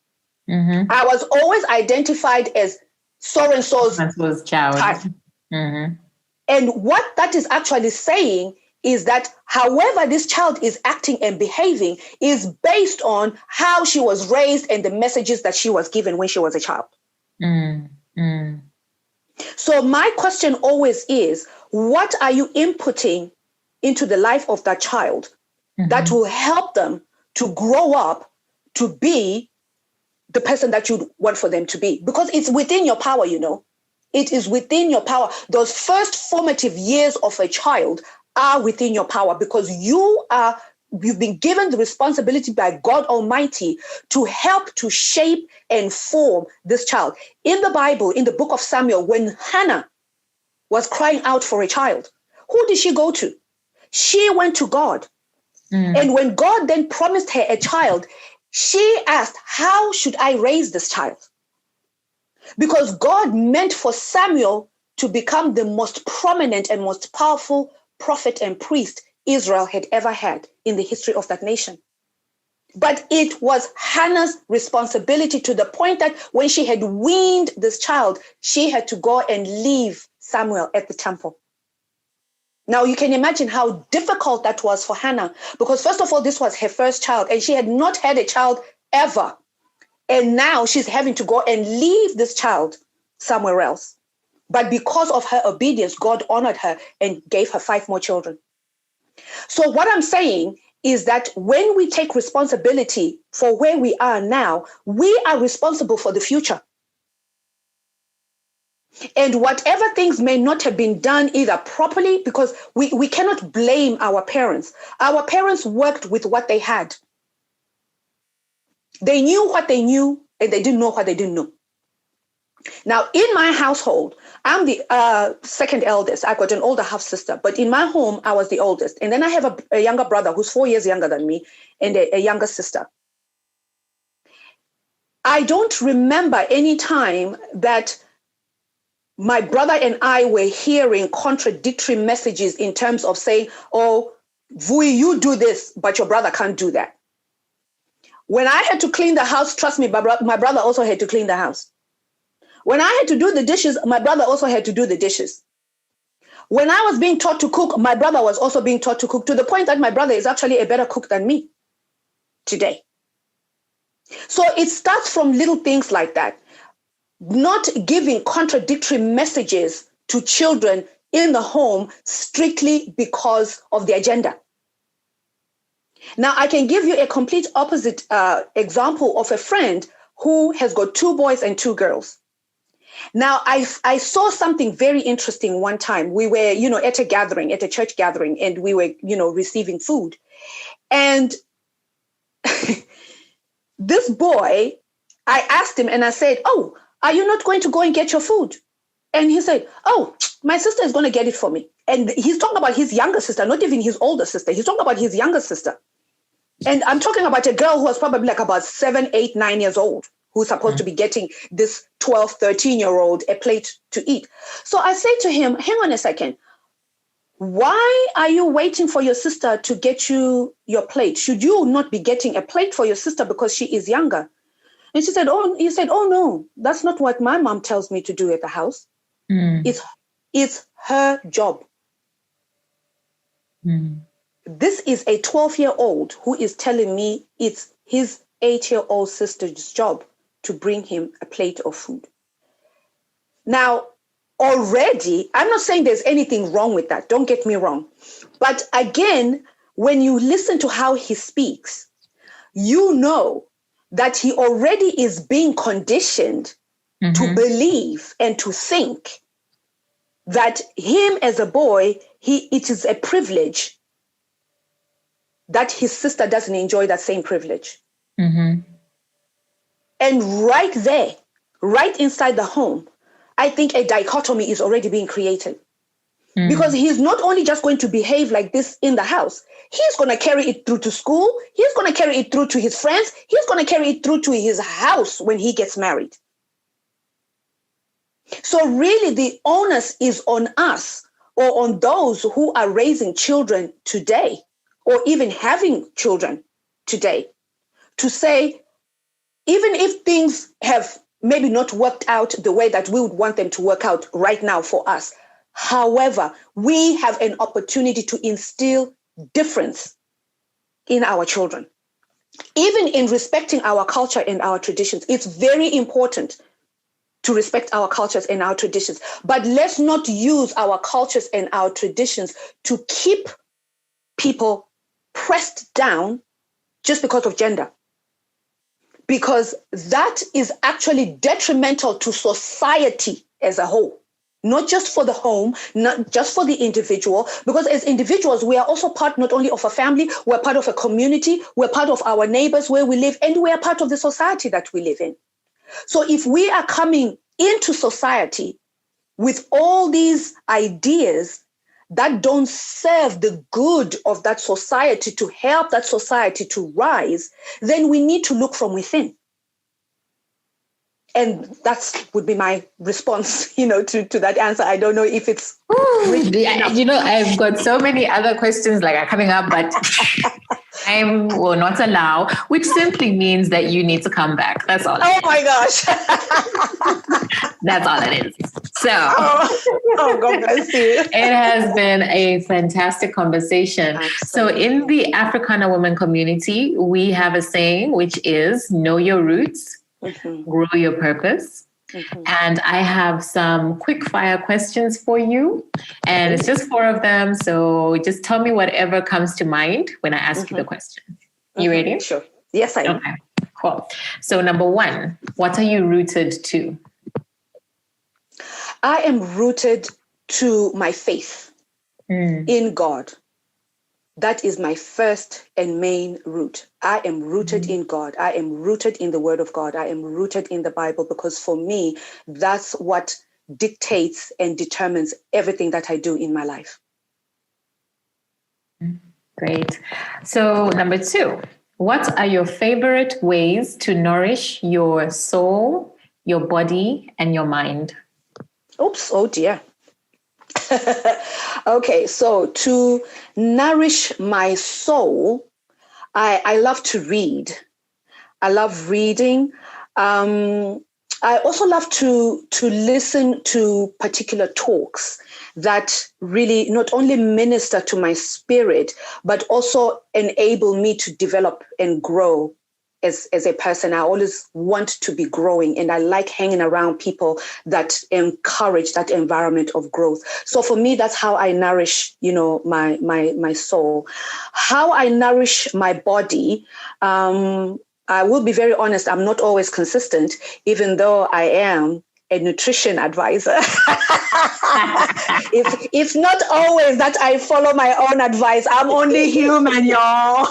S2: Mm-hmm. I was always identified as so-and-so's child. Mm-hmm. And what that is actually saying is that however this child is acting and behaving is based on how she was raised and the messages that she was given when she was a child. Mm-hmm. So my question always is, what are you inputting into the life of that child that will help them to grow up to be the person that you want for them to be? Because it's within your power, It is within your power. Those first formative years of a child are within your power because you've been given the responsibility by God Almighty to help to shape and form this child. In the Bible, in the book of Samuel, when Hannah was crying out for a child, who did she go to? She went to God. And when God then promised her a child, she asked, how should I raise this child? Because God meant for Samuel to become the most prominent and most powerful prophet and priest Israel had ever had in the history of that nation. But it was Hannah's responsibility to the point that when she had weaned this child, she had to go and leave Samuel at the temple. Now you can imagine how difficult that was for Hannah, because first of all, this was her first child and she had not had a child ever. And now she's having to go and leave this child somewhere else. But because of her obedience, God honored her and gave her 5 more children. So what I'm saying is that when we take responsibility for where we are now, we are responsible for the future. And whatever things may not have been done either properly, because we cannot blame our parents. Our parents worked with what they had. They knew what they knew and they didn't know what they didn't know. Now, in my household, I'm the second eldest. I've got an older half sister, but in my home, I was the oldest. And then I have a younger brother who's 4 years younger than me and a younger sister. I don't remember any time that my brother and I were hearing contradictory messages in terms of saying, oh, Vuyi, you do this, but your brother can't do that. When I had to clean the house, trust me, my brother also had to clean the house. When I had to do the dishes, my brother also had to do the dishes. When I was being taught to cook, my brother was also being taught to cook, to the point that my brother is actually a better cook than me today. So it starts from little things like that. Not giving contradictory messages to children in the home strictly because of the agenda. Now, I can give you a complete opposite example of a friend who has got 2 boys and 2 girls. Now, I saw something very interesting one time. We were, at a gathering, at a church gathering, and we were, receiving food. And this boy I asked him and I said, oh, are you not going to go and get your food? And he said, oh, my sister is going to get it for me. And he's talking about his younger sister, not even his older sister. He's talking about his younger sister. And I'm talking about a girl who was probably like about 7, 8, 9 years old, who's supposed to be getting this 12, 13-year-old a plate to eat. So I say to him, hang on a second. Why are you waiting for your sister to get you your plate? Should you not be getting a plate for your sister because she is younger? And he said, oh no, that's not what my mom tells me to do at the house. It's her job. This is a 12-year-old who is telling me it's his 8-year-old sister's job to bring him a plate of food. Now, already, I'm not saying there's anything wrong with that. Don't get me wrong. But again, when you listen to how he speaks, you know that he already is being conditioned to believe and to think that him as a boy, it is a privilege that his sister doesn't enjoy that same privilege. And right there, right inside the home, I think a dichotomy is already being created. Because he's not only just going to behave like this in the house, he's going to carry it through to school. He's going to carry it through to his friends. He's going to carry it through to his house when he gets married. So really the onus is on us or on those who are raising children today or even having children today to say, even if things have maybe not worked out the way that we would want them to work out right now for us, however, we have an opportunity to instill difference in our children. Even in respecting our culture and our traditions, it's very important to respect our cultures and our traditions. But let's not use our cultures and our traditions to keep people pressed down just because of gender. Because that is actually detrimental to society as a whole. Not just for the home, not just for the individual, because as individuals, we are also part not only of a family, we're part of a community, we're part of our neighbors where we live, and we are part of the society that we live in. So if we are coming into society with all these ideas that don't serve the good of that society to help that society to rise, then we need to look from within. And that would be my response, to that answer. I don't know if it's
S1: I've got so many other questions are coming up, but time will not allow, which simply means that you need to come back. That's all.
S2: Oh my gosh.
S1: That's all it is. So,
S2: God bless you.
S1: It has been a fantastic conversation. Absolutely. So in the Africana women community, we have a saying, which is know your roots, grow your purpose. And I have some quick fire questions for you. And it's just 4 of them. So just tell me whatever comes to mind when I ask you the question. You ready?
S2: Sure. Yes, I am.
S1: Okay, cool. So number 1, what are you rooted to?
S2: I am rooted to my faith in God. That is my first and main root. I am rooted in God. I am rooted in the Word of God. I am rooted in the Bible because for me, that's what dictates and determines everything that I do in my life.
S1: Great. So number 2, what are your favorite ways to nourish your soul, your body, and your mind?
S2: Oops, oh dear. Okay, so to nourish my soul, I love to read. I love reading. I also love to listen to particular talks that really not only minister to my spirit, but also enable me to develop and grow as a person. I always want to be growing, and I like hanging around people that encourage that environment of growth. So for me, that's how I nourish, my soul. How I nourish my body, I will be very honest, I'm not always consistent, even though I am a nutrition advisor. It's not always that I follow my own advice. I'm only human, y'all.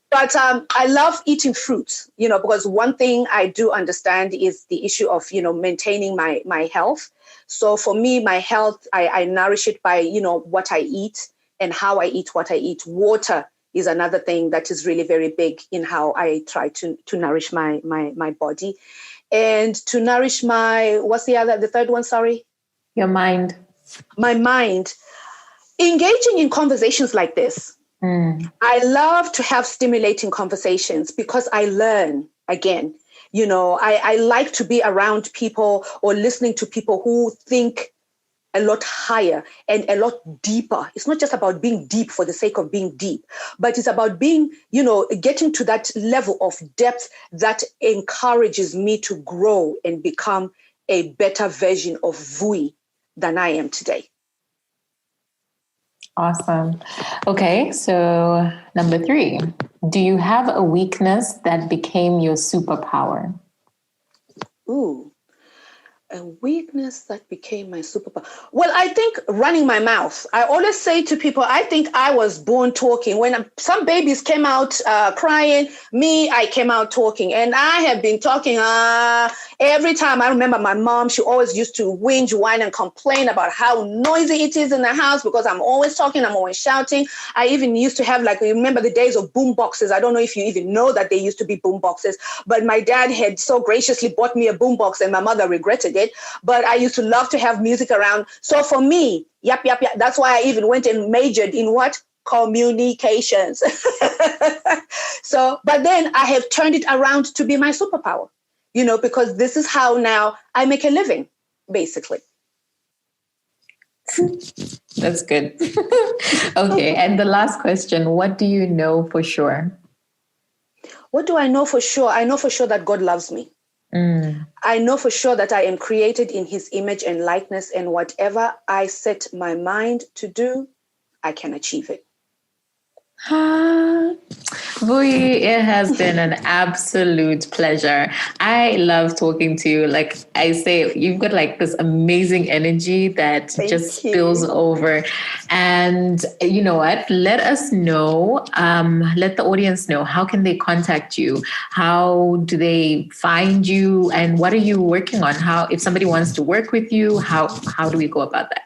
S2: But I love eating fruits, because one thing I do understand is the issue of, maintaining my health. So for me, my health, I nourish it by, what I eat and how I eat what I eat. Water is another thing that is really very big in how I try to nourish my body. And to nourish what's the third one? Sorry.
S1: Your mind.
S2: My mind. Engaging in conversations like this. I love to have stimulating conversations because I learn again. I like to be around people or listening to people who think a lot higher and a lot deeper. It's not just about being deep for the sake of being deep, but it's about being, getting to that level of depth that encourages me to grow and become a better version of Vuyi than I am today.
S1: Awesome. Okay, so number 3, do you have a weakness that became your superpower?
S2: Ooh, a weakness that became my superpower. Well, I think running my mouth. I always say to people, I think I was born talking. When some babies came out crying, I came out talking. And I have been talking every time. I remember my mom, she always used to whine and complain about how noisy it is in the house because I'm always talking, I'm always shouting. I even used to have, remember the days of boom boxes. I don't know if you even know that they used to be boom boxes, but my dad had so graciously bought me a boom box and my mother regretted it. But I used to love to have music around. So for me, yep. That's why I even went and majored in what? Communications. But then I have turned it around to be my superpower, because this is how now I make a living, basically.
S1: That's good. Okay. And the last question, what do you know for sure?
S2: What do I know for sure? I know for sure that God loves me. I know for sure that I am created in his image and likeness, and whatever I set my mind to do, I can achieve it.
S1: Vuyi, it has been an absolute pleasure. I love talking to you. Like I say, you've got this amazing energy that just spills over. And you know what? Let us know, let the audience know, how can they contact you? How do they find you? And what are you working on? If somebody wants to work with you, how do we go about that?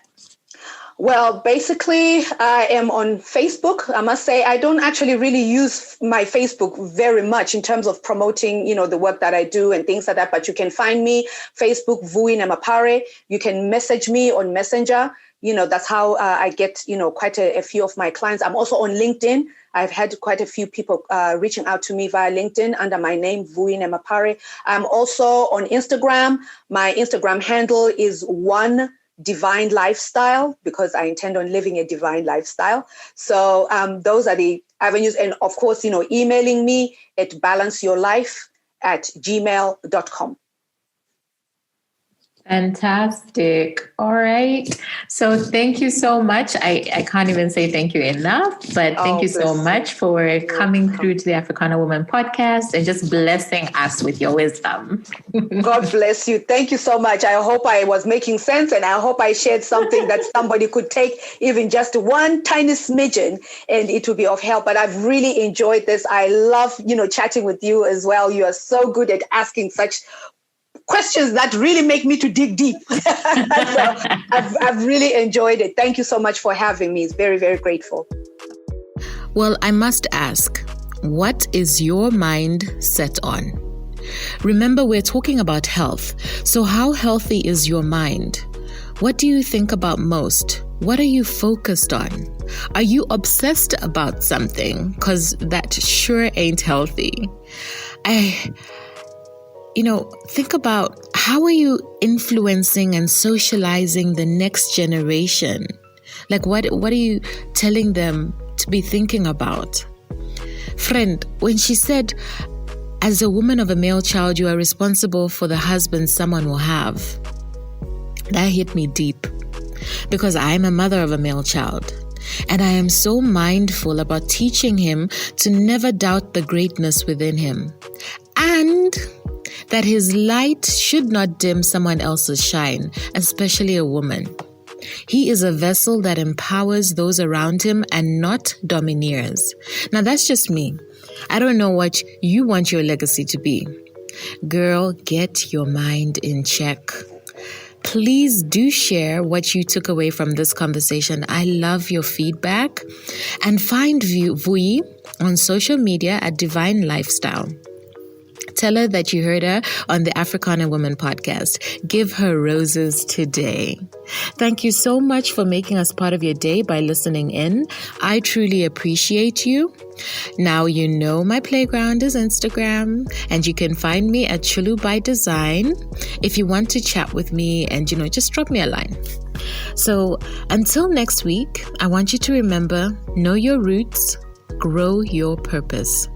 S2: Well, basically, I am on Facebook. I must say, I don't actually really use my Facebook very much in terms of promoting, the work that I do and things like that. But you can find me, Facebook, Vuyi Nemapare. You can message me on Messenger. That's how I get, quite a few of my clients. I'm also on LinkedIn. I've had quite a few people reaching out to me via LinkedIn under my name, Vuyi Nemapare. I'm also on Instagram. My Instagram handle is One Divine Lifestyle, because I intend on living a divine lifestyle. So those are the avenues. And of course, emailing me at balanceyourlife@gmail.com.
S1: Fantastic. All right. So thank you so much. I can't even say thank you enough, but thank you so much for coming through to the Africana Woman podcast and just blessing us with your wisdom.
S2: God bless you. Thank you so much. I hope I was making sense, and I hope I shared something that somebody could take, even just one tiny smidgen, and it will be of help. But I've really enjoyed this. I love, chatting with you as well. You are so good at asking such questions that really make me to dig deep. So I've really enjoyed it. Thank you so much for having me. It's very, very grateful.
S1: Well, I must ask, what is your mind set on? Remember, we're talking about health. So how healthy is your mind? What do you think about most? What are you focused on? Are you obsessed about something? Because that sure ain't healthy. Think about, how are you influencing and socializing the next generation? What are you telling them to be thinking about? Friend, when she said, as a woman of a male child, you are responsible for the husband someone will have, that hit me deep, because I am a mother of a male child. And I am so mindful about teaching him to never doubt the greatness within him, and that his light should not dim someone else's shine, especially a woman. He is a vessel that empowers those around him and not domineers. Now, that's just me. I don't know what you want your legacy to be. Girl, get your mind in check. Please do share what you took away from this conversation. I love your feedback. And find Vuyi on social media at Divine Lifestyle. Tell her that you heard her on the Africana Woman podcast. Give her roses today. Thank you so much for making us part of your day by listening in. I truly appreciate you. Now you know my playground is Instagram, and you can find me at Chulu by Design if you want to chat with me and, just drop me a line. So until next week, I want you to remember, know your roots, grow your purpose.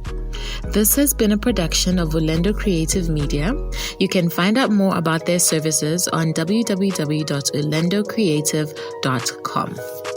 S1: This has been a production of Orlando Creative Media. You can find out more about their services on www.orlandocreative.com.